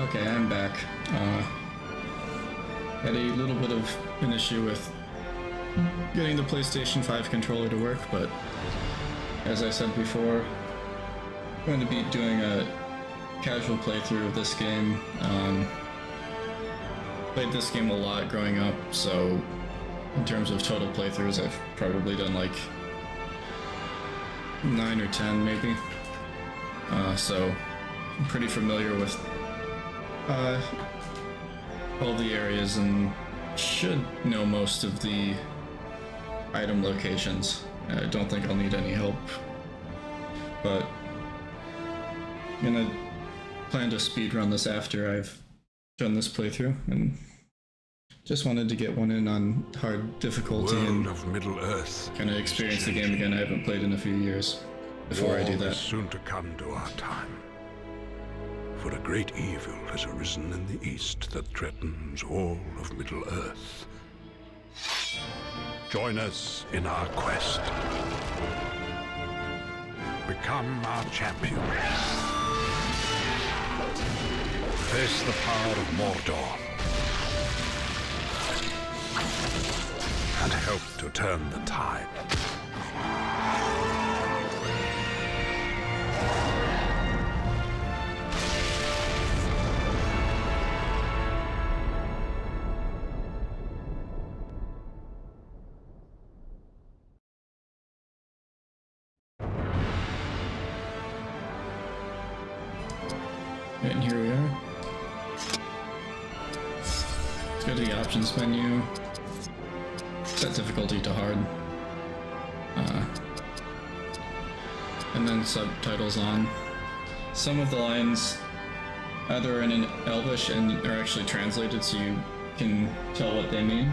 Okay, I'm back. Had a little bit of an issue with getting the PlayStation 5 controller to work, but as I said before, I'm going to be doing a casual playthrough of this game. Played this game a lot growing up, so in terms of total playthroughs, I've probably done like 9 or 10 maybe. So I'm pretty familiar with all the areas and should know most of the item locations. I don't think I'll need any help, but I'm gonna plan to speedrun this after I've done this playthrough, and just wanted to get one in on hard difficulty and of Middle Earth kind of experience the game again. I haven't played in a few years before I do that. War is soon to come to our time, for a great evil has arisen in the east that threatens all of Middle Earth. Join us in our quest. Become our champion. Face the power of Mordor and help to turn the tide. And here we are. Let's go to the options menu. Set difficulty to hard. And then subtitles on. Some of the lines either are in Elvish and are actually translated so you can tell what they mean,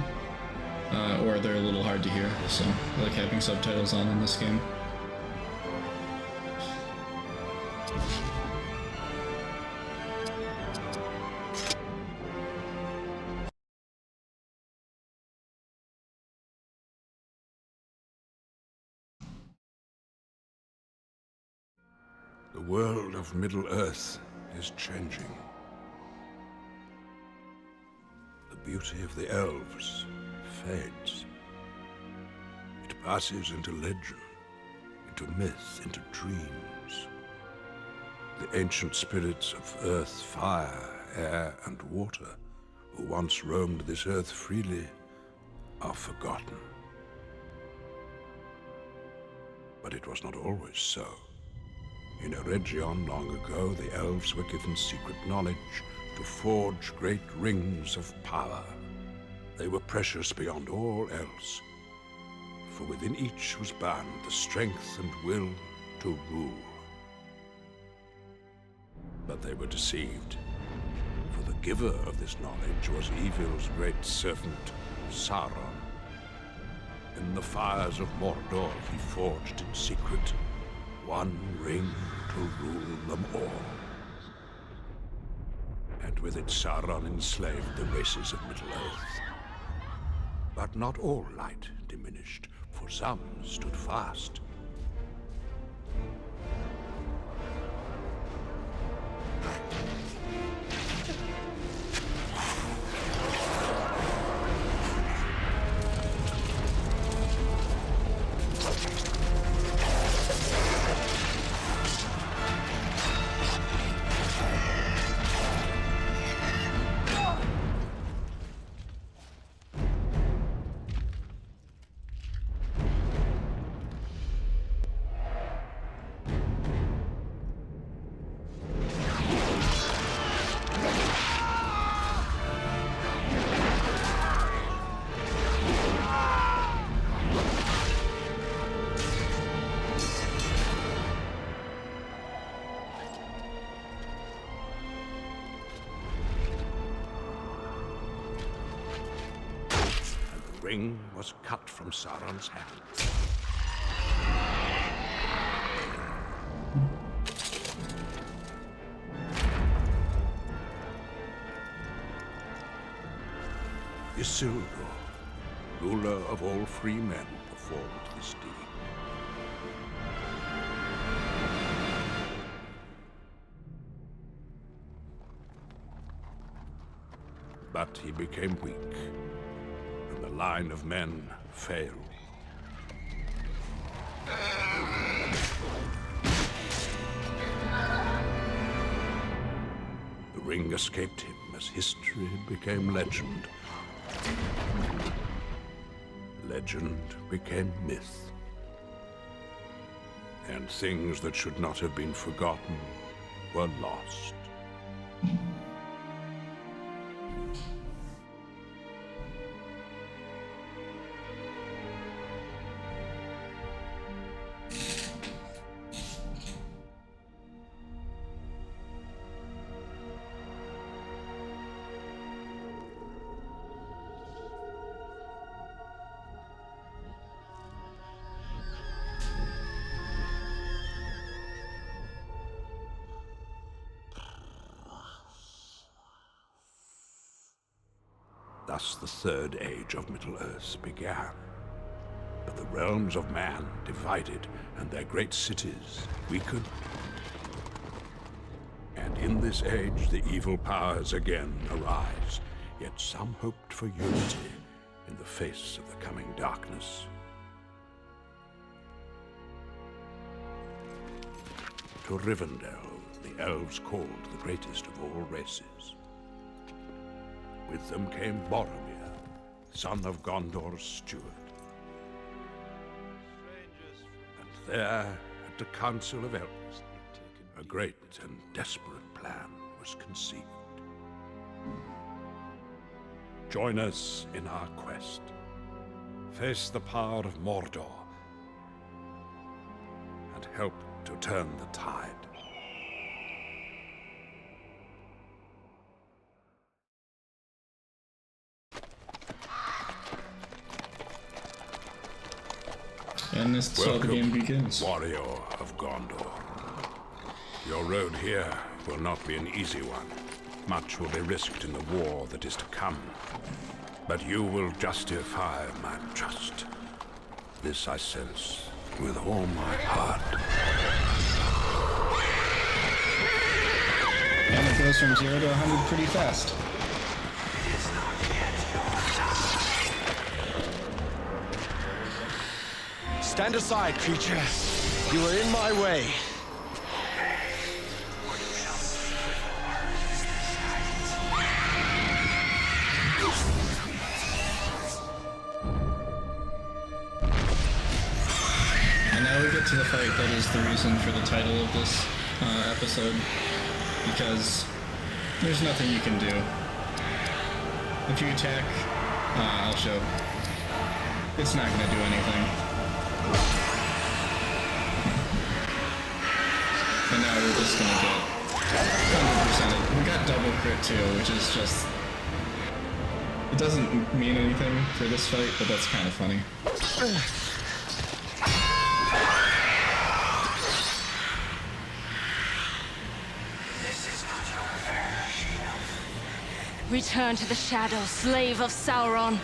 or they're a little hard to hear, so I like having subtitles on in this game. The world of Middle Earth is changing. The beauty of the elves fades. It passes into legend, into myth, into dreams. The ancient spirits of earth, fire, air, and water, who once roamed this earth freely, are forgotten. But it was not always so. In Eregion long ago, the elves were given secret knowledge to forge great rings of power. They were precious beyond all else, for within each was bound the strength and will to rule. But they were deceived, for the giver of this knowledge was evil's great servant, Sauron. In the fires of Mordor he forged in secret one ring to rule them all. And with it Sauron enslaved the races of Middle-earth. But not all light diminished, for some stood fast. The ring was cut from Sauron's hand. Isildur, ruler of all free men, performed this deed. But he became weak, and the line of men failed. The ring escaped him as history became legend. Legend became myth. And things that should not have been forgotten were lost. Thus the Third Age of Middle-earth began. But the realms of man divided, and their great cities weakened. And in this age, the evil powers again arise. Yet some hoped for unity in the face of the coming darkness. To Rivendell, the elves called the greatest of all races. With them came Boromir, son of Gondor's steward. And there, at the Council of Elves, a great and desperate plan was conceived. Join us in our quest. Face the power of Mordor, and help to turn the tide. And this is how the game begins. Warrior of Gondor. Your road here will not be an easy one. Much will be risked in the war that is to come. But you will justify my trust. This I sense with all my heart. And it goes from 0 to 100 pretty fast. Stand aside, creature. You are in my way. And now we get to the fight that is the reason for the title of this episode. Because there's nothing you can do. If you attack, I'll show. It's not going to do anything. And now we're just gonna get 100%. We got double crit too, which is just... It doesn't mean anything for this fight, but that's kind of funny. Return to the shadow, slave of Sauron.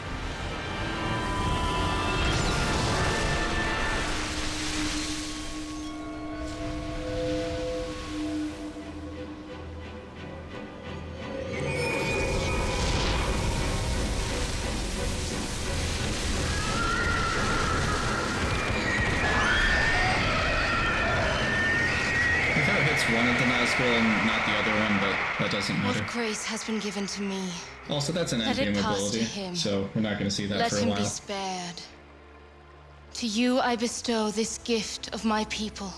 One of the Nazgul and not the other one, but that doesn't matter. What grace has been given to me? Also, that's an endgame ability, so we're not going to see that for a while. Let him be spared. To you I bestow this gift of my people.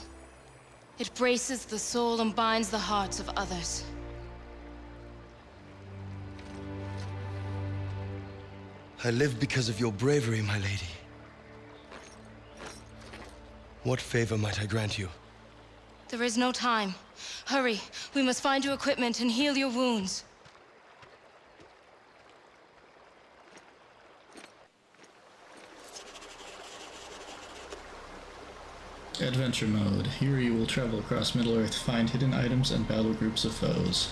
It braces the soul and binds the hearts of others. I live because of your bravery, my lady. What favor might I grant you? There is no time. Hurry, we must find you equipment and heal your wounds. Adventure mode. Here you will travel across Middle-earth, find hidden items, and battle groups of foes.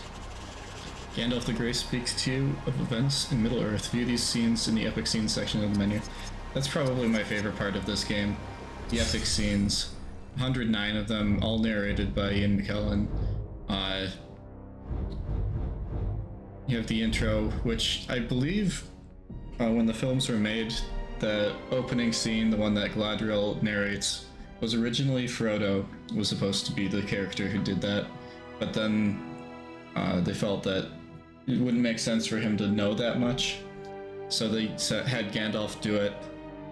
Gandalf the Grey speaks to you of events in Middle-earth. View these scenes in the epic scenes section of the menu. That's probably my favorite part of this game. The epic scenes. 109 of them, all narrated by Ian McKellen. You have the intro, which I believe when the films were made, the opening scene, the one that Galadriel narrates, was originally Frodo was supposed to be the character who did that, but then they felt that it wouldn't make sense for him to know that much, so they had Gandalf do it,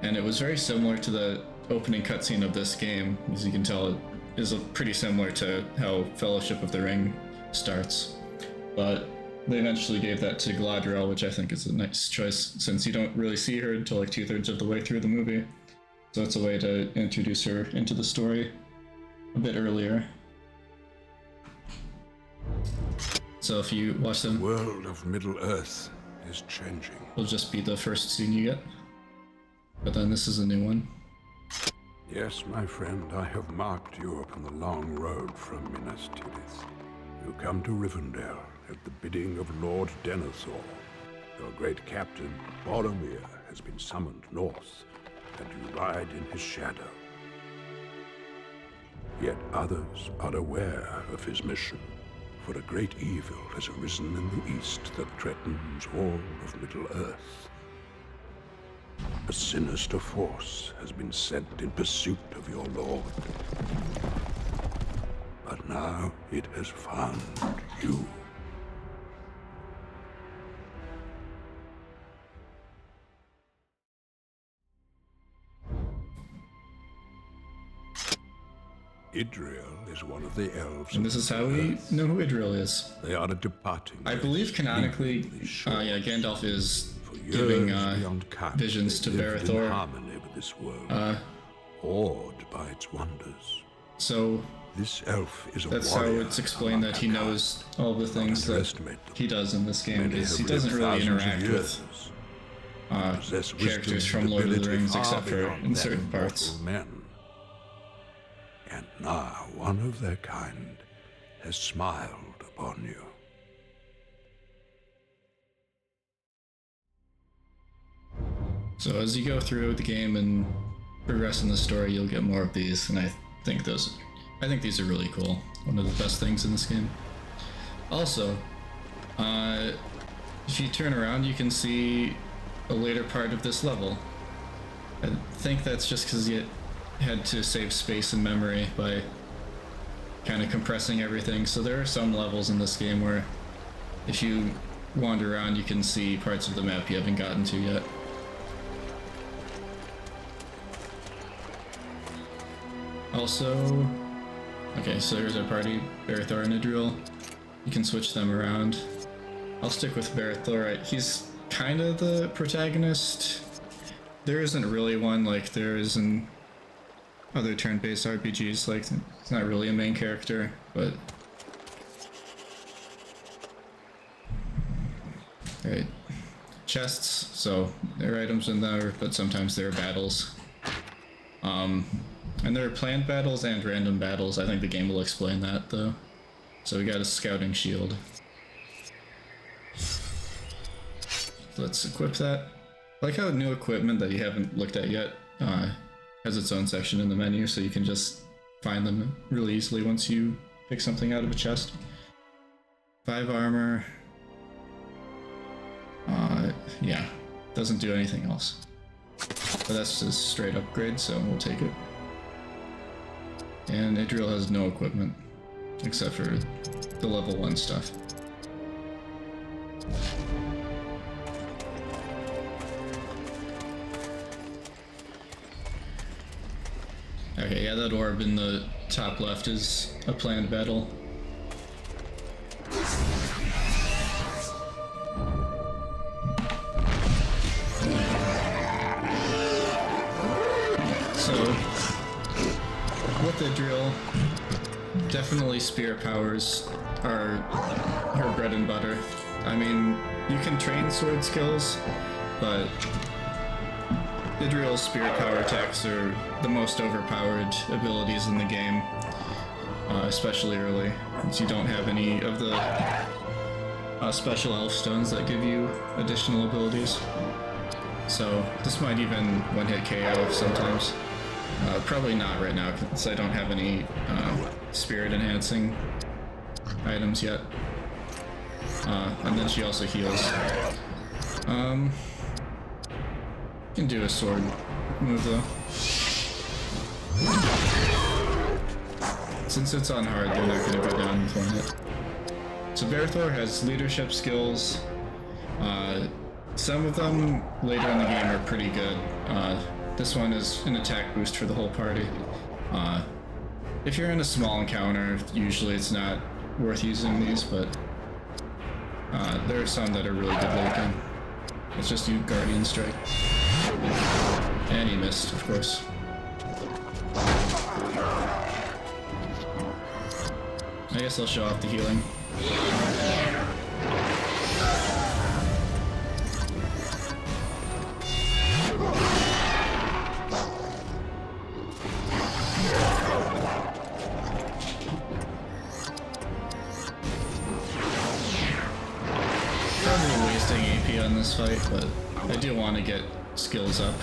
and it was very similar to the opening cutscene of this game. As you can tell, it is pretty similar to how Fellowship of the Ring starts, but they eventually gave that to Galadriel, which I think is a nice choice since you don't really see her until like 2/3 of the way through the movie. So it's a way to introduce her into the story a bit earlier. So if you watch them, The world of Middle-earth is changing. it'll just be the first scene you get. But then this is a new one. Yes, my friend, I have marked you upon the long road from Minas Tirith. You come to Rivendell at the bidding of Lord Denethor. Your great captain, Boromir, has been summoned north, and you ride in his shadow. Yet others are aware of his mission, for a great evil has arisen in the east that threatens all of Middle-earth. A sinister force has been sent in pursuit of your lord. But now it has found you. Idril is one of the elves. And this is how we know who Idril is. They are a departing. I believe canonically, Gandalf is giving visions to Barad-dûr. In harmony with this world, awed by its wonders. So this elf is a that's how warrior it's explained that he knows all the things that he does in this game, because he doesn't really interact with characters from Lord of the Rings except for in certain parts. Men. And now one of their kind has smiled upon you. So as you go through the game and progress in the story, you'll get more of these, and I think these are really cool. One of the best things in this game. Also, if you turn around, you can see a later part of this level. I think that's just because you had to save space and memory by kind of compressing everything. So there are some levels in this game where if you wander around, you can see parts of the map you haven't gotten to yet. Also, okay, so here's our party, Barad-dûr and Idril. You can switch them around. I'll stick with Barad-dûr. He's kind of the protagonist. There isn't really one like there is in other turn-based RPGs. Like, it's not really a main character, but... Alright. Chests, so there are items in there, but sometimes there are battles. And there are planned battles and random battles. I think the game will explain that, though. So we got a scouting shield. Let's equip that. I like how new equipment that you haven't looked at yet has its own section in the menu, so you can just find them really easily once you pick something out of a chest. 5 armor. Yeah, doesn't do anything else. But that's just straight upgrade, so we'll take it. And Idril has no equipment, except for the level 1 stuff. Okay, yeah, that orb in the top left is a planned battle. So, with Idril, definitely spear powers are her bread and butter. I mean, you can train sword skills, but Idril's spear power attacks are the most overpowered abilities in the game, especially early, since you don't have any of the special elf stones that give you additional abilities. So this might even one-hit KO sometimes. Probably not right now, because I don't have any spirit enhancing items yet. And then she also heals. Can do a sword move though. Since it's on hard, they're not going to go down with one hit. So Berthor has leadership skills. Some of them later in the game are pretty good. This one is an attack boost for the whole party. If you're in a small encounter, usually it's not worth using these, but there are some that are really good late game. Let's just do Guardian Strike. And he missed, of course. I guess I'll show off the healing. Probably wasting AP on this fight, but I do want to get skills up.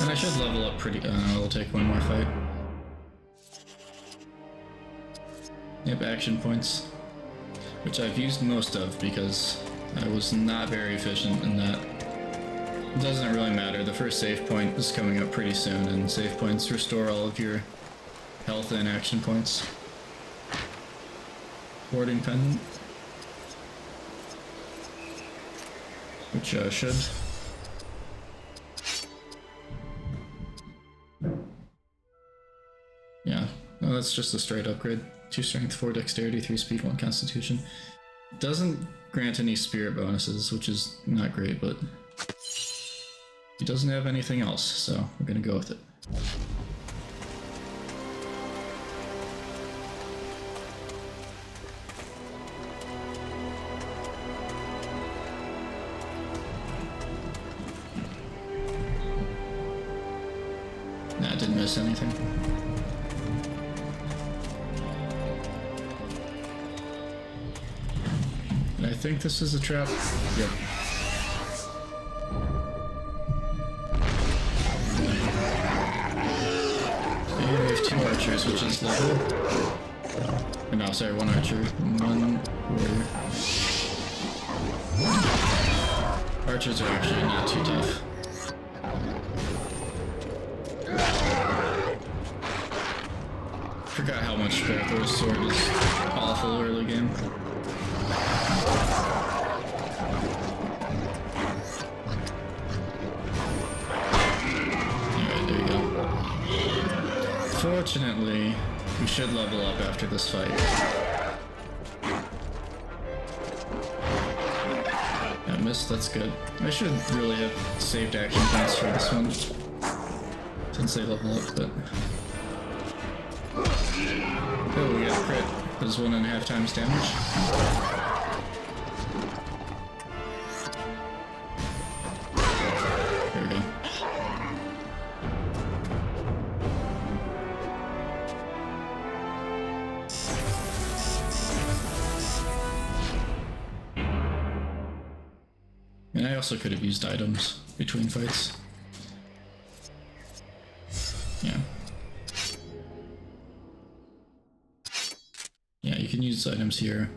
And I should level up pretty. I'll take one more fight. Yep, action points, which I've used most of because I was not very efficient in that. It doesn't really matter. The first save point is coming up pretty soon, and save points restore all of your health and action points. Warding pendant, which should. Yeah, no, that's just a straight upgrade. 2 strength, 4 dexterity, 3 speed, 1 constitution. Doesn't grant any spirit bonuses, which is not great, but he doesn't have anything else, so we're gonna go with it. Nah, didn't miss anything. I think this is a trap. Yep. And we have 2 archers, which is level. Or no, sorry, 1 archer, 1 warrior. Archers are actually not too tough. Forgot how much Berthor's sword is awful early game. Fortunately, we should level up after this fight. I missed, that's good. I should really have saved action points for this one, since they level up, but... Oh, we got a crit. Does 1.5 times damage. There we go. And I also could have used items between fights. Yeah. Yeah, you can use items here.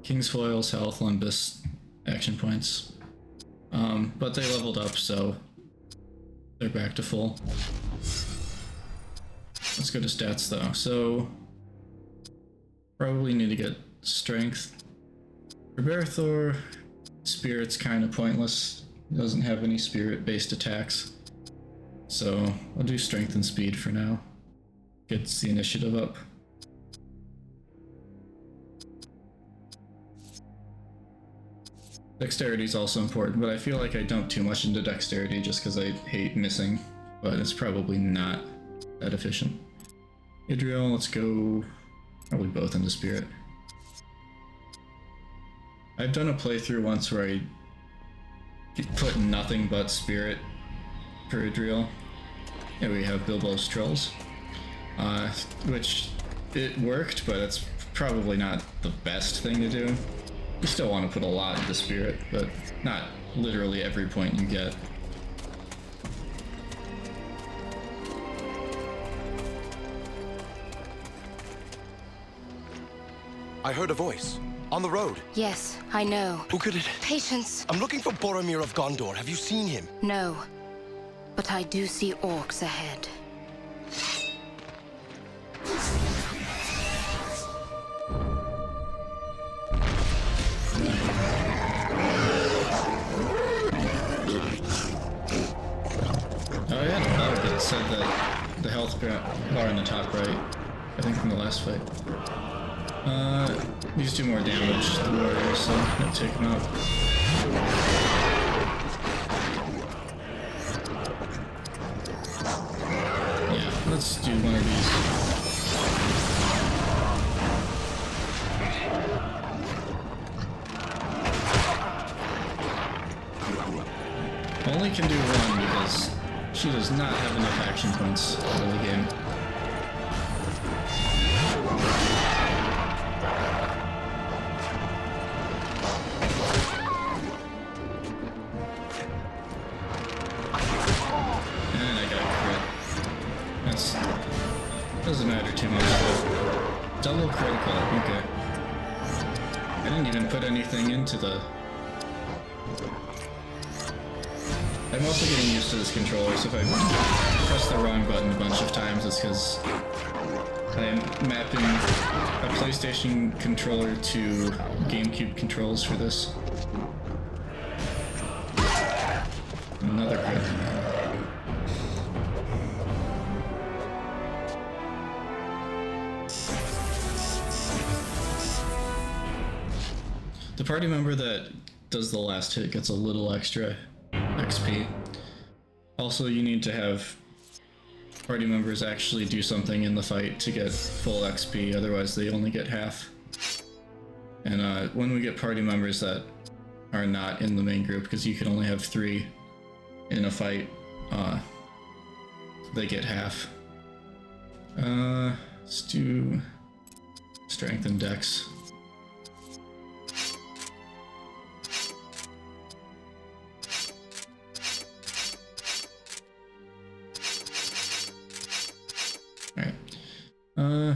King's Foils, Health, Limbus, action points. But they leveled up, so they're back to full. Let's go to stats though. So, probably need to get strength. For Berthor, Spirit's kind of pointless. He doesn't have any spirit-based attacks. So, I'll do strength and speed for now. Gets the initiative up. Dexterity is also important, but I feel like I dump too much into dexterity just because I hate missing, but it's probably not that efficient. Idriel, let's go probably both into spirit. I've done a playthrough once where I put nothing but spirit for Idriel. Yeah, we have Bilbo's Trolls. which it worked, but it's probably not the best thing to do. You still want to put a lot into spirit, but not literally every point you get. I heard a voice. On the road. Yes, I know. Who could it... Patience. I'm looking for Boromir of Gondor. Have you seen him? No. But I do see orcs ahead. Oh yeah, it said that the health bar in the top right, I think from the last fight. These do more damage to the warriors, so I'll take them out. Yeah, let's do one of these. Only can do one because she does not have enough action points in the game. And I got a crit. That's doesn't matter too much. Double critical, okay. I didn't even put anything into the... I'm also getting used to this controller, so if I press the wrong button a bunch of times, it's because I'm mapping a PlayStation controller to GameCube controls for this. Another crit. The party member that does the last hit gets a little extra XP. Also, you need to have party members actually do something in the fight to get full XP, otherwise they only get half. And when we get party members that are not in the main group, because you can only have 3 in a fight, they get half. Let's do strength and dex.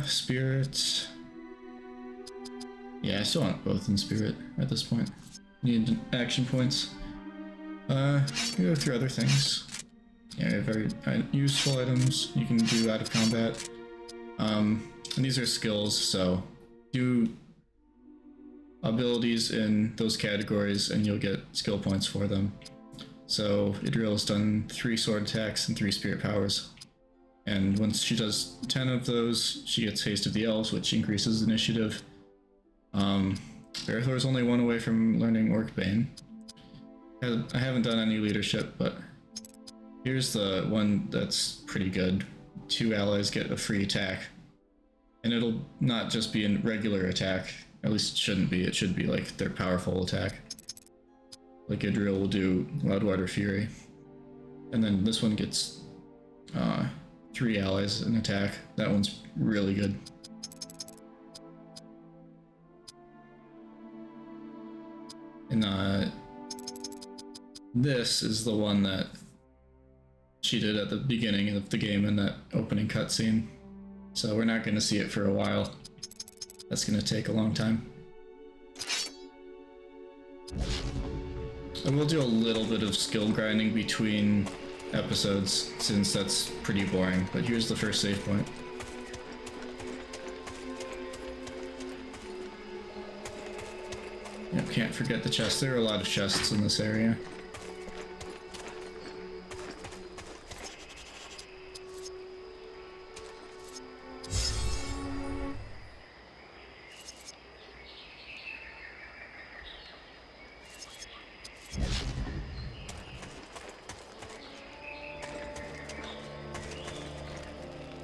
Spirits. Yeah, I still want both in spirit at this point. Need action points. Go through other things. Yeah, very useful items you can do out of combat. And these are skills, so do abilities in those categories and you'll get skill points for them. So Idril has done 3 sword attacks and 3 spirit powers. And once she does 10 of those, she gets Haste of the Elves, which increases initiative. Berthor's only 1 away from learning Orcbane. I haven't done any leadership, but here's the one that's pretty good. 2 allies get a free attack. And it'll not just be a regular attack, at least it shouldn't be. It should be like their powerful attack. Like Idril will do Loudwater Fury. And then this one gets 3 allies an attack. That one's really good. And this is the one that she did at the beginning of the game in that opening cutscene. So we're not going to see it for a while. That's going to take a long time. And we'll do a little bit of skill grinding between episodes, since that's pretty boring, but here's the first save point. Yep, can't forget the chest. There are a lot of chests in this area.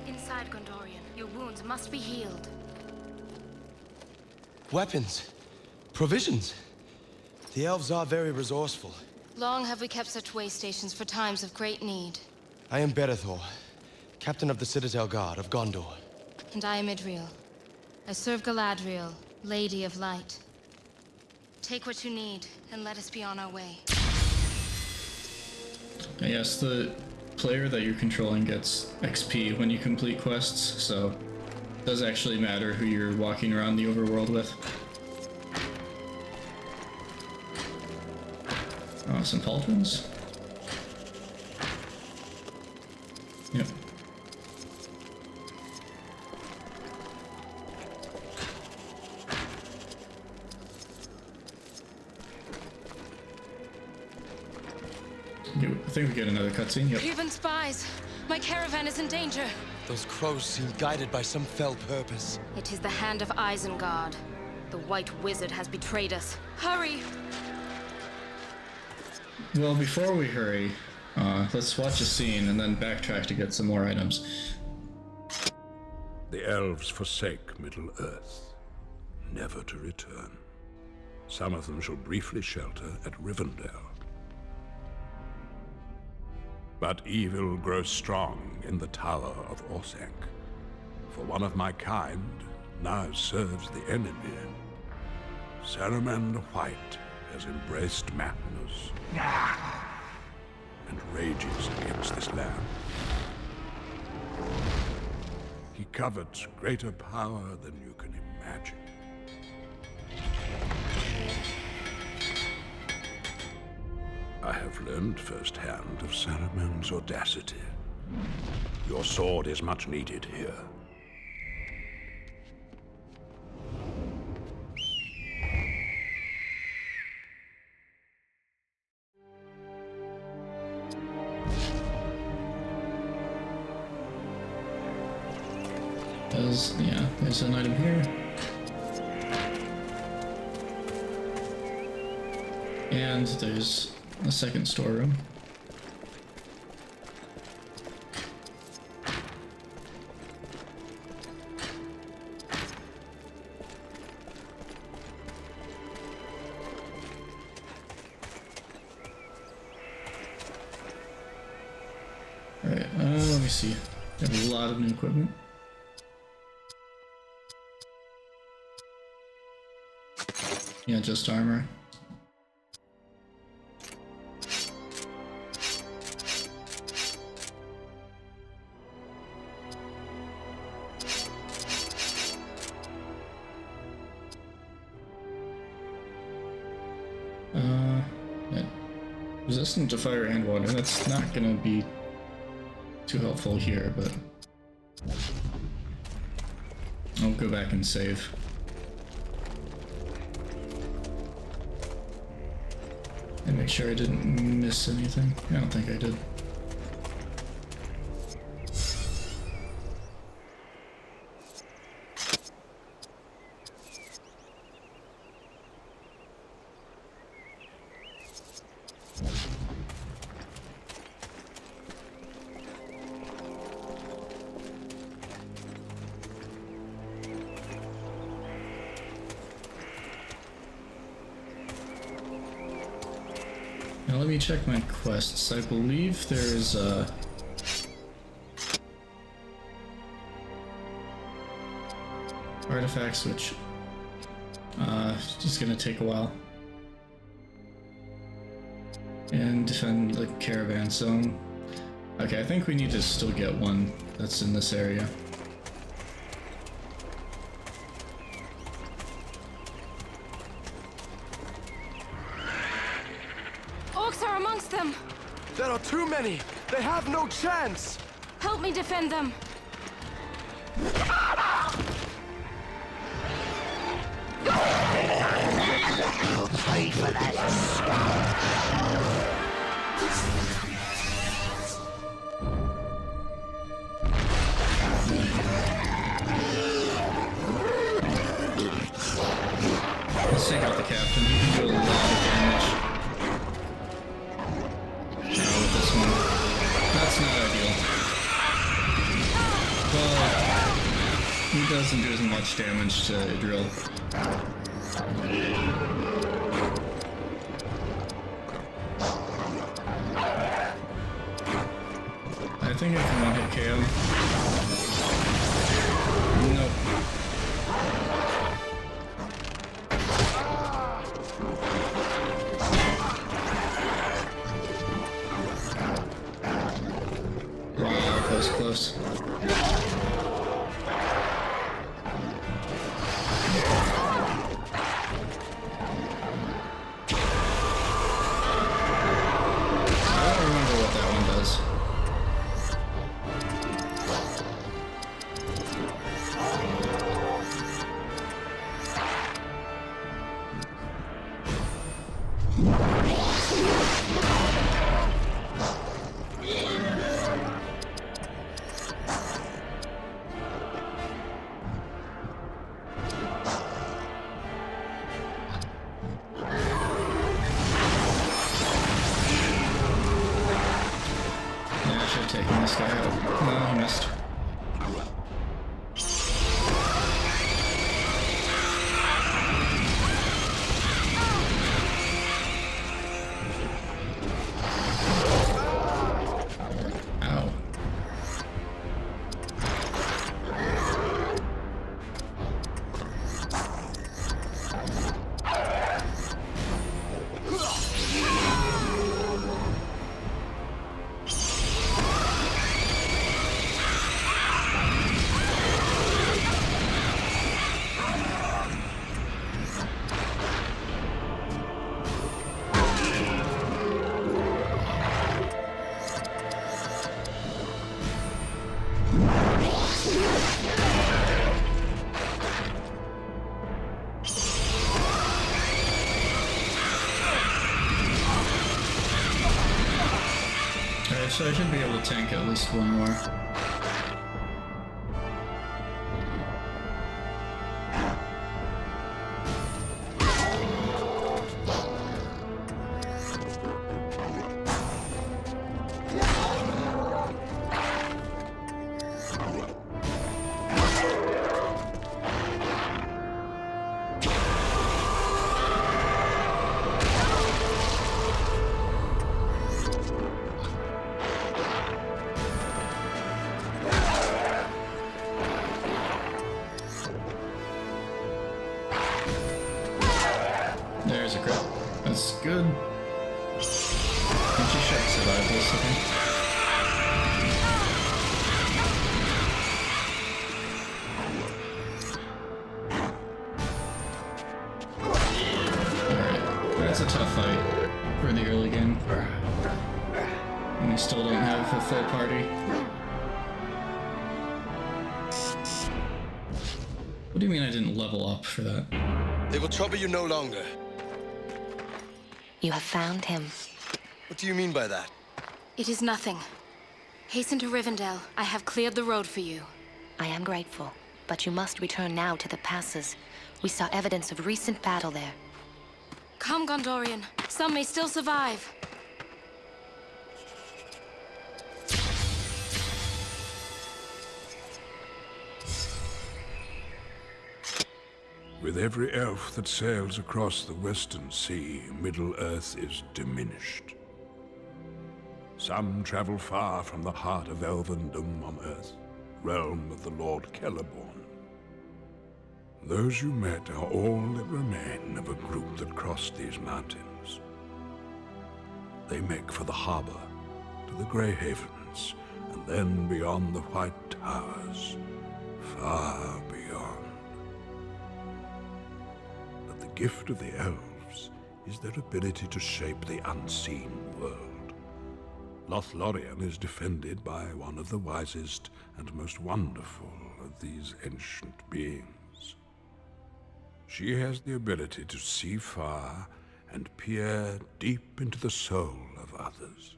Inside, Gondorian. Your wounds must be healed. Weapons. Provisions. The elves are very resourceful. Long have we kept such way stations for times of great need. I am Berethor, Captain of the Citadel Guard of Gondor. And I am Idriel. I serve Galadriel, Lady of Light. Take what you need, and let us be on our way. Yes, the player that you're controlling gets XP when you complete quests, so it does actually matter who you're walking around the overworld with. Oh, some pauldrons? Yep. I think we get another cutscene. Yep. Cuban spies! My caravan is in danger! Those crows seem guided by some fell purpose. It is the hand of Isengard. The White Wizard has betrayed us. Hurry! Well, before we hurry, let's watch a scene and then backtrack to get some more items. The elves forsake Middle-earth, never to return. Some of them shall briefly shelter at Rivendell. But evil grows strong in the Tower of Orthanc, for one of my kind now serves the enemy. Saruman the White has embraced madness and rages against this land. He covets greater power than you can imagine. I have learned firsthand of Saruman's audacity. Your sword is much needed here. There's an item here. And there's a second storeroom. Alright, let me see. Got a lot of new equipment. Yeah, just armor. Yeah. Resistant to fire and water. That's not gonna be too helpful here, but I'll go back and save. And make sure I didn't miss anything. I don't think I did. Now let me check my quests. I believe there's artifacts which just gonna take a while. And defend the caravan zone. Okay, I think we need to still get one that's in this area. Orcs are amongst them! There are too many! They have no chance! Help me defend them! Pay for that. Let's take out the captain. He can do a lot of damage. Now with this one. That's not ideal. But he doesn't do as much damage to Idriel. I think I can one-hit KO. Nope. Wow, that was close. Taking this guy out. No, he missed. Ow. So I should be able to tank at least one more. There's a crit. That's good. And she should survive this, I think. Alright, that's a tough fight for the early game. And we still don't have a full party. What do you mean I didn't level up for that? They will trouble you no longer. You have found him. What do you mean by that? It is nothing. Hasten to Rivendell. I have cleared the road for you. I am grateful, but you must return now to the passes. We saw evidence of recent battle there. Come, Gondorian. Some may still survive. With every elf that sails across the Western Sea, Middle-earth is diminished. Some travel far from the heart of Elvendom on Earth, realm of the Lord Celeborn. Those you met are all that remain of a group that crossed these mountains. They make for the harbor, to the Grey Havens, and then beyond the White Towers, far beyond. The gift of the elves is their ability to shape the unseen world. Lothlorien is defended by one of the wisest and most wonderful of these ancient beings. She has the ability to see far and peer deep into the soul of others.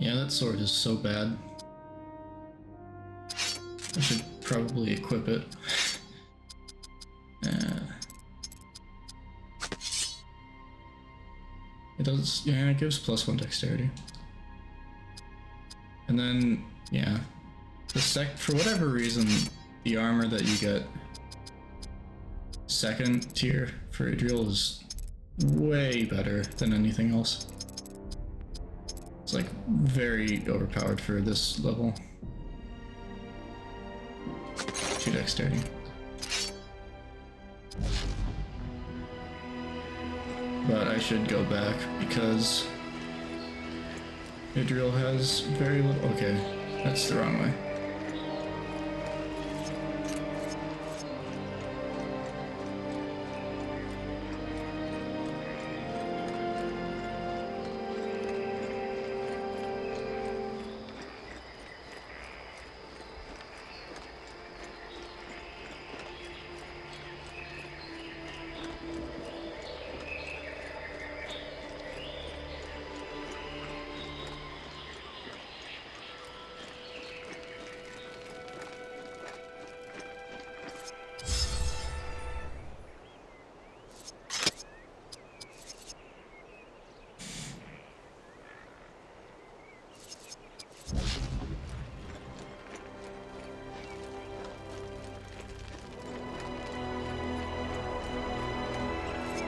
Yeah, that sword is so bad. I should probably equip it. It does, yeah, it gives +1 dexterity. And then, yeah, for whatever reason, the armor that you get second tier for Adriel is way better than anything else. It's like very overpowered for this level. 2 dexterity. But I should go back because Adriel has very little. Okay, that's the wrong way.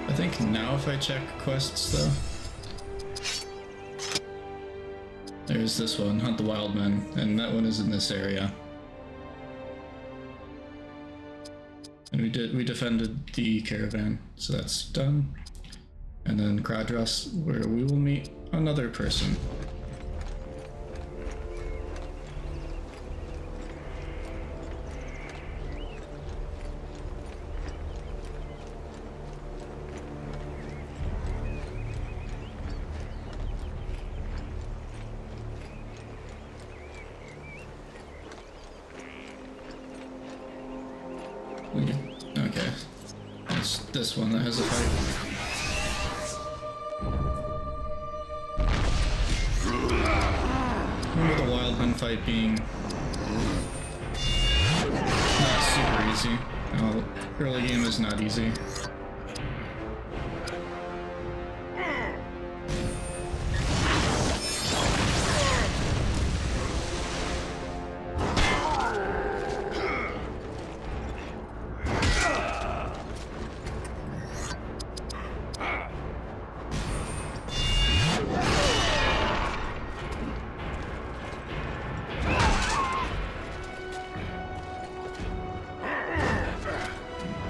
I think now if I check quests though, there's this one, Hunt the Wild Men, and that one is in this area. And we defended the caravan, so that's done. And then Gradras, where we will meet another person. Okay, it's this one that has a fight. Remember the Wildman fight being not super easy. No, early game is not easy.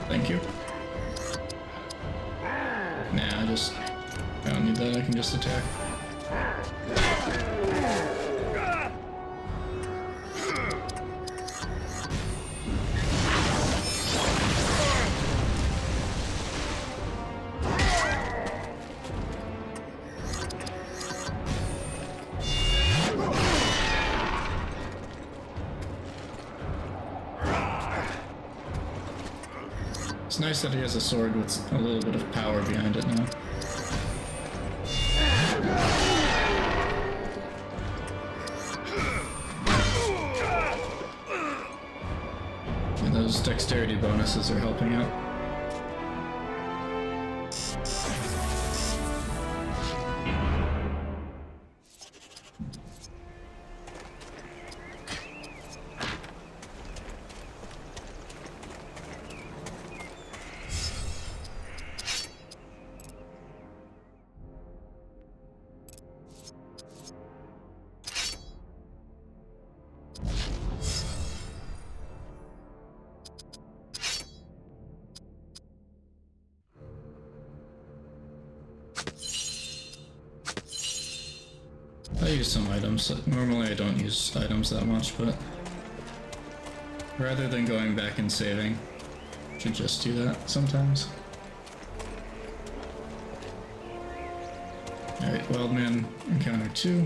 Thank you. Nah, I don't need that, I can just attack. It's nice that he has a sword with a little bit of power behind it now. And those dexterity bonuses are helping out. I use some items. Normally I don't use items that much, but rather than going back and saving, I should just do that sometimes. Alright, Wildman encounter 2.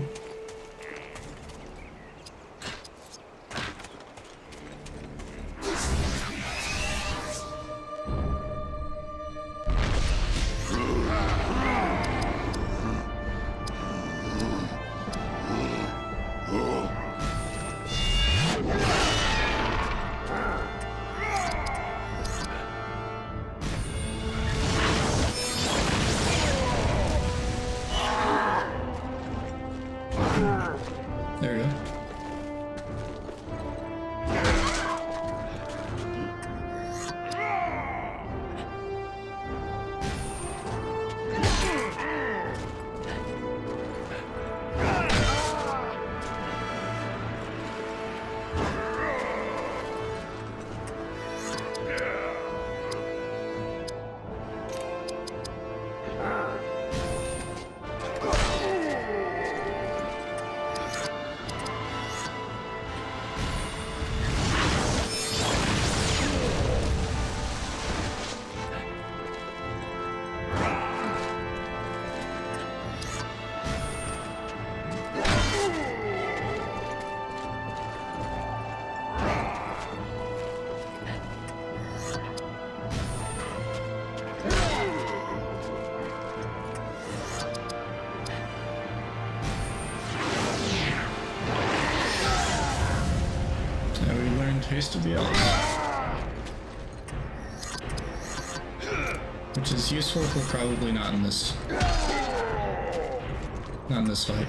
Haste of the Elves. Which is useful, but probably not in this. Not in this fight.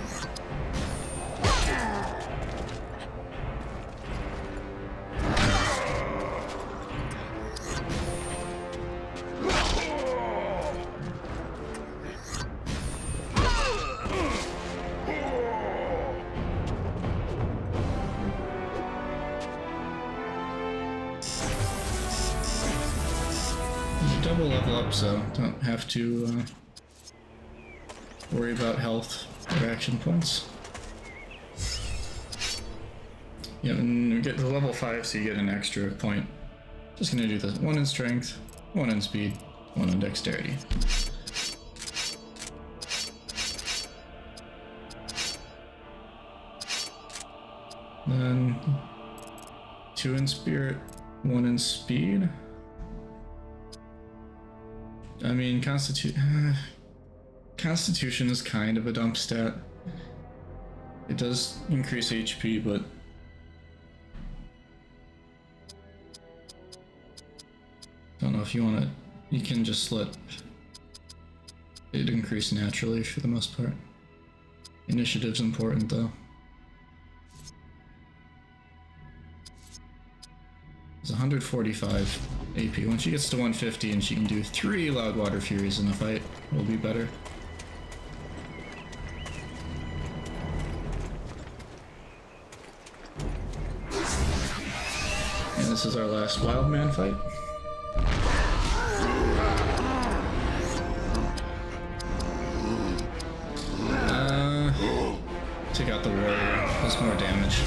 Double level up, so don't have to worry about health or action points. Yeah, and we get to level 5, so you get an extra point. Just gonna do this: 1 in strength, 1 in speed, 1 in dexterity. Then 2 in spirit, 1 in speed. I mean, Constitution is kind of a dump stat. It does increase HP, but don't know if you want to. You can just let it increase naturally for the most part. Initiative's important though. It's 145 AP. When she gets to 150 and she can do 3 Loud Water Furies in the fight, it'll be better. And this is our last Wildman fight. Take out the warrior, does more damage.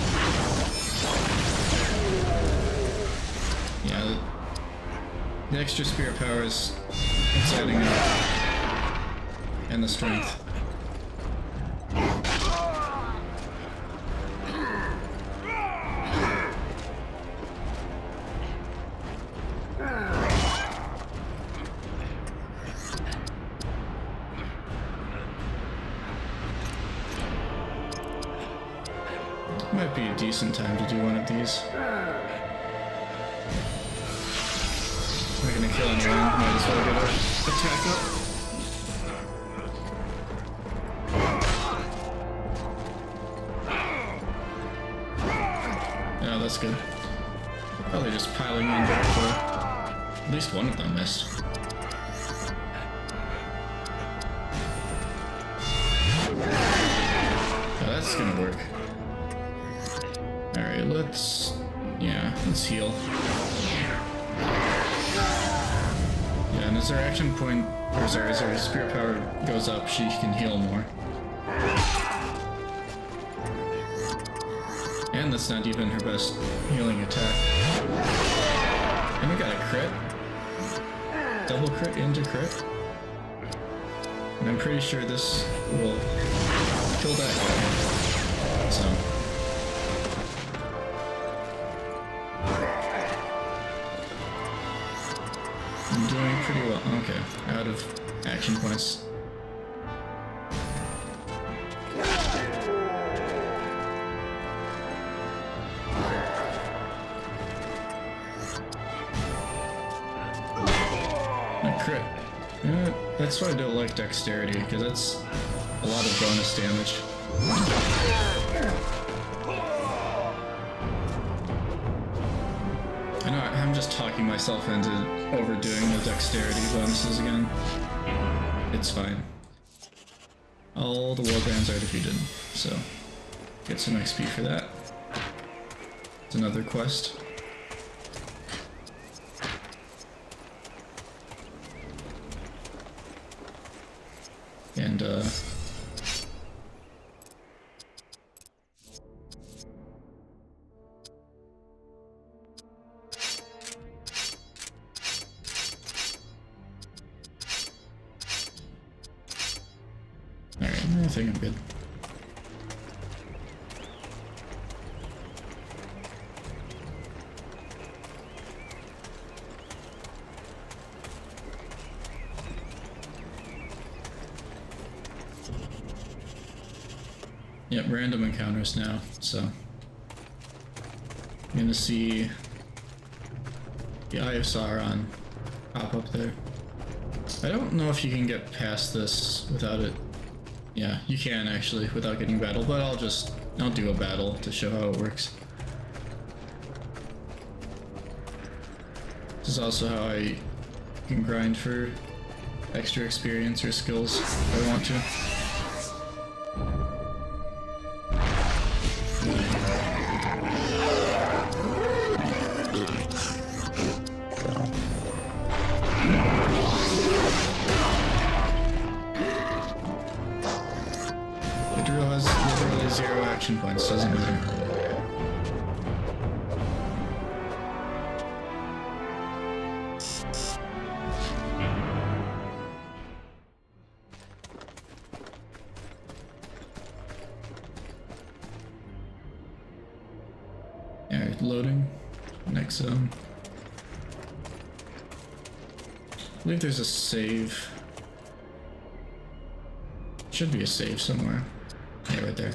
Yeah, the extra spirit power is it's adding up. And the strength. Might be a decent time to do one of these. We're gonna kill anyone, might as well get our attack up. Yeah, that's good. Probably just piling on back for at least one of them missed. Yeah, that's gonna work. Alright, let's heal. Yeah, and as her action point, or sorry, as her spirit power goes up, she can heal more. And that's not even her best healing attack. And we got a crit. Double crit into crit. And I'm pretty sure this will kill that guy. So. I'm doing pretty well. Okay, out of action points. A crit. That's why I don't like dexterity, because that's a lot of bonus damage. I know, I'm just talking myself into overdoing the dexterity bonuses again. It's fine. All the warbrands are defeated, so get some XP for that. It's another quest. And alright, I think I'm good. Yep, random encounters now, so You're gonna see the Eye of Sauron pop up there. I don't know if you can get past this without it. Yeah, you can actually, without getting battled, but I'll do a battle to show how it works. This is also how I can grind for extra experience or skills if I want to. The drill has literally 0 action points, doesn't matter. Alright, loading. Next zone. I believe there's a save. Should be a save somewhere. Yeah, right there.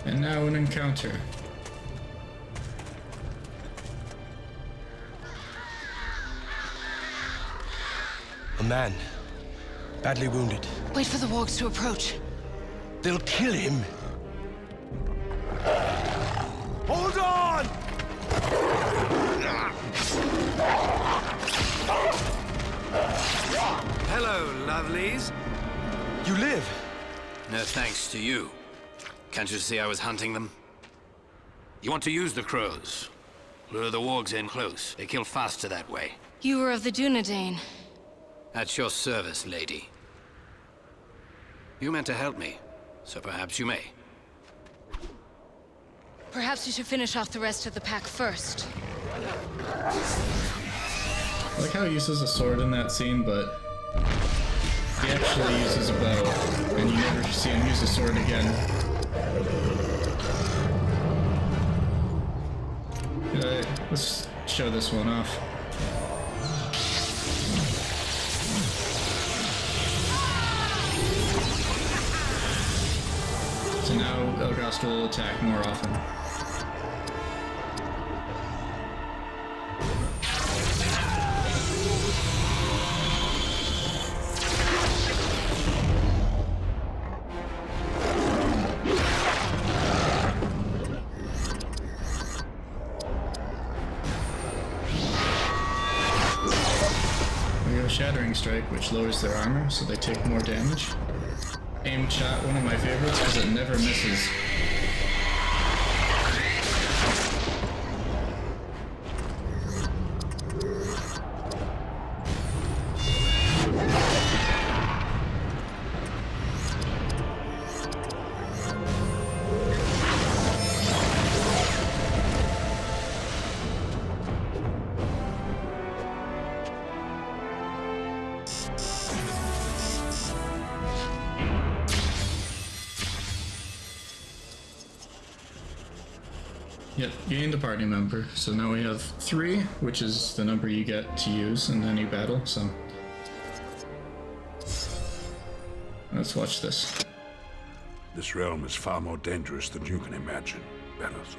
And now an encounter. A man, badly wounded. Wait for the wargs to approach. They'll kill him. Hold on! Hello, lovelies. You live. No thanks to you. Can't you see I was hunting them? You want to use the crows. Lure the wargs in close. They kill faster that way. You were of the Dunedain. At your service, lady. You meant to help me, so perhaps you may. Perhaps you should finish off the rest of the pack first. I like how he uses a sword in that scene, but he actually uses a bow, and you never see him use a sword again. Let's show this one off. So now Elgast will attack more often. Shattering Strike, which lowers their armor, so they take more damage. Aimed shot, one of my favorites, because it never misses. Yep, gained a party member. So now we have 3, which is the number you get to use in any battle, so... Let's watch this. This realm is far more dangerous than you can imagine, Bellathor.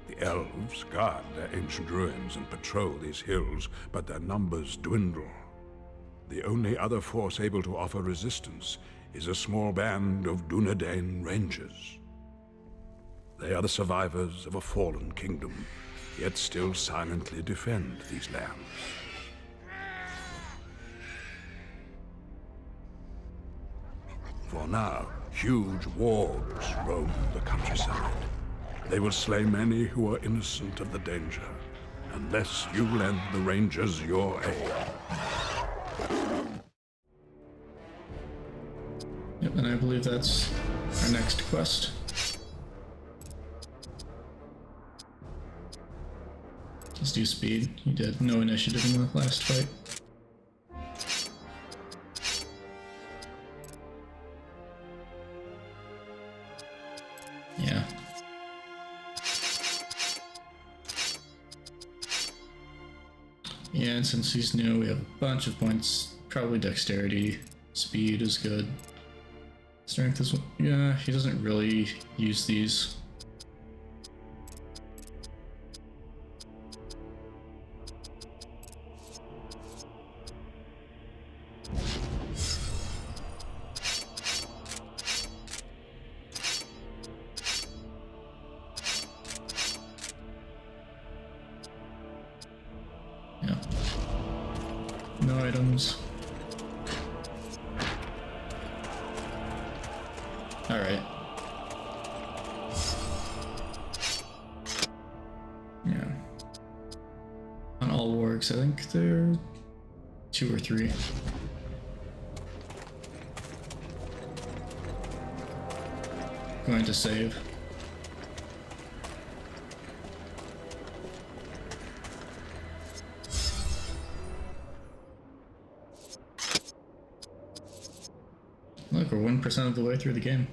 The elves guard their ancient ruins and patrol these hills, but their numbers dwindle. The only other force able to offer resistance is a small band of Dunedain rangers. They are the survivors of a fallen kingdom, yet still silently defend these lands. For now, huge wargs roam the countryside. They will slay many who are innocent of the danger, unless you lend the rangers your aid. Yep, and I believe that's our next quest. Let's do speed. He did no initiative in the last fight. Yeah. Yeah, and since he's new, we have a bunch of points. Probably dexterity. Speed is good. Strength is... yeah, he doesn't really use these. Yeah. No items. Alright. Yeah. On all wargs, I think they're 2 or 3. Going to save. Look, we're 1% of the way through the game.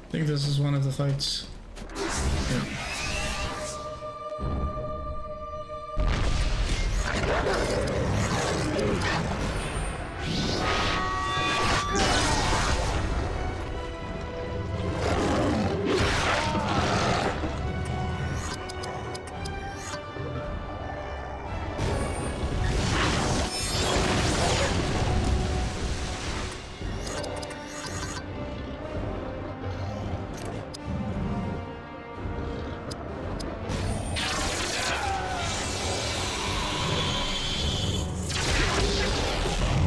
I think this is one of the fights. Yep.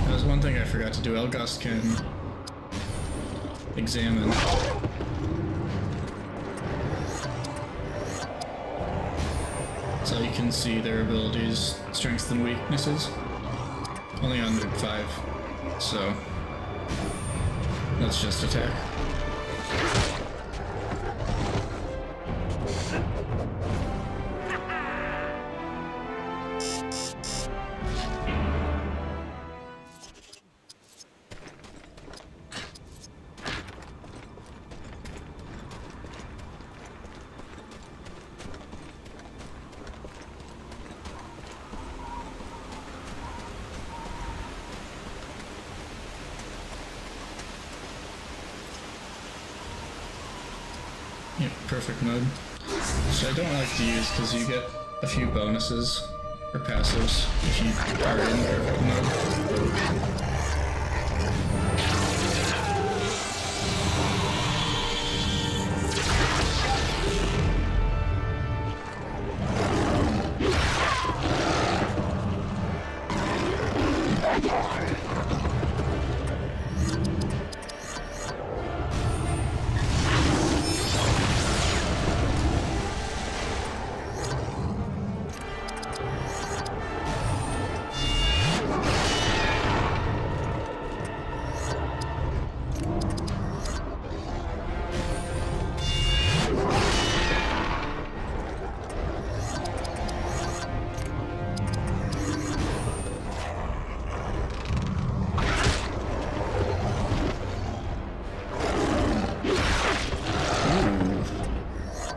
There's one thing I forgot to do. Elgast can examine. So you can see their abilities, strengths and weaknesses. Only on mid 5, so let's just attack. Yep, perfect mode. Which I don't like to use because you get a few bonuses or passives if you are in perfect mode.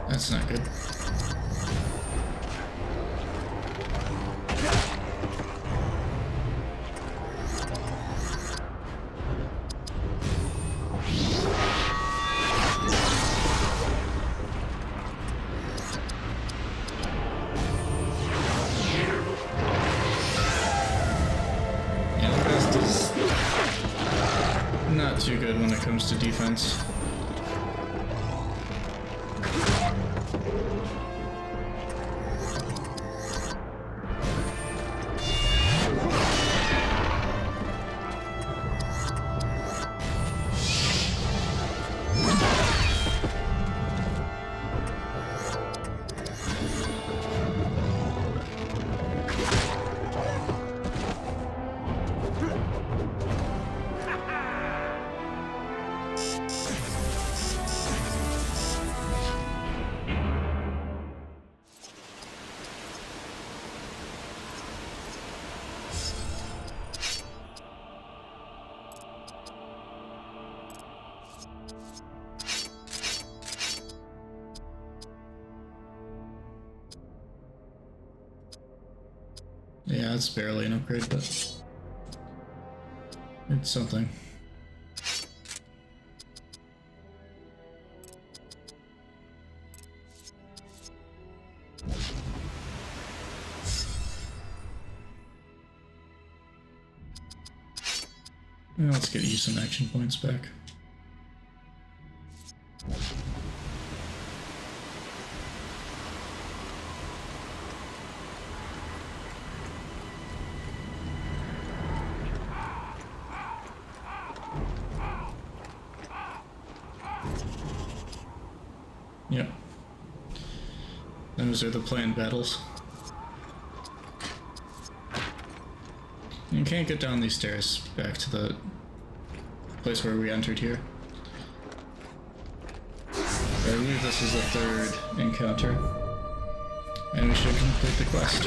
That's not good. Yeah, the best is not too good when it comes to defense. Yeah, it's barely an upgrade, but it's something. Well, let's get you some action points back. Yep. Those are the planned battles. You can't get down these stairs back to the place where we entered here. I believe this is the third encounter, and we should complete the quest.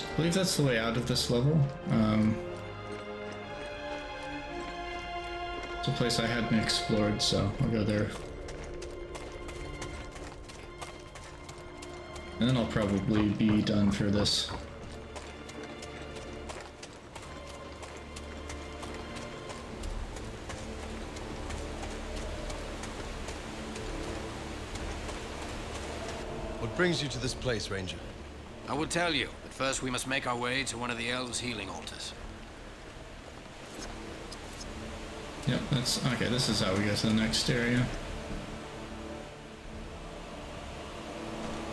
I believe that's the way out of this level. It's a place I hadn't explored, so I'll go there. And then I'll probably be done for this. What brings you to this place, Ranger? I will tell you, but first we must make our way to one of the elves' healing altars. Yep, that's okay. This is how we get to the next area.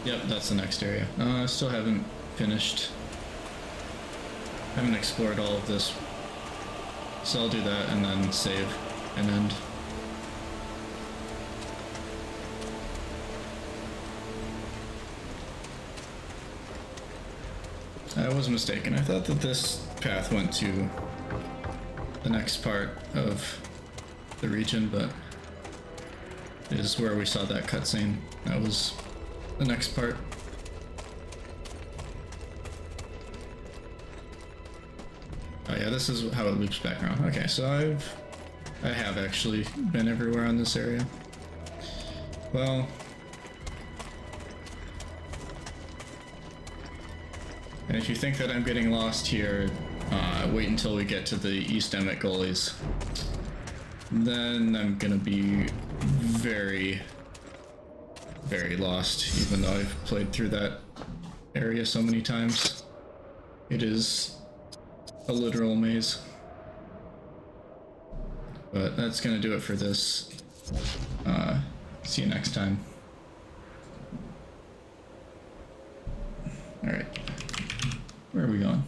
Yep, that's the next area. I still haven't finished. Haven't explored all of this, so I'll do that and then save and end. I was mistaken. I thought that this path went to the next part of the region, but it is where we saw that cutscene. That was the next part. Oh yeah, this is how it loops back around. Okay, so I have actually been everywhere on this area. Well, and if you think that I'm getting lost here, wait until we get to the East Emmett Gullies. Then I'm gonna be very, very lost, even though I've played through that area so many times. It is a literal maze. But that's gonna do it for this. See you next time. Alright. Where are we going?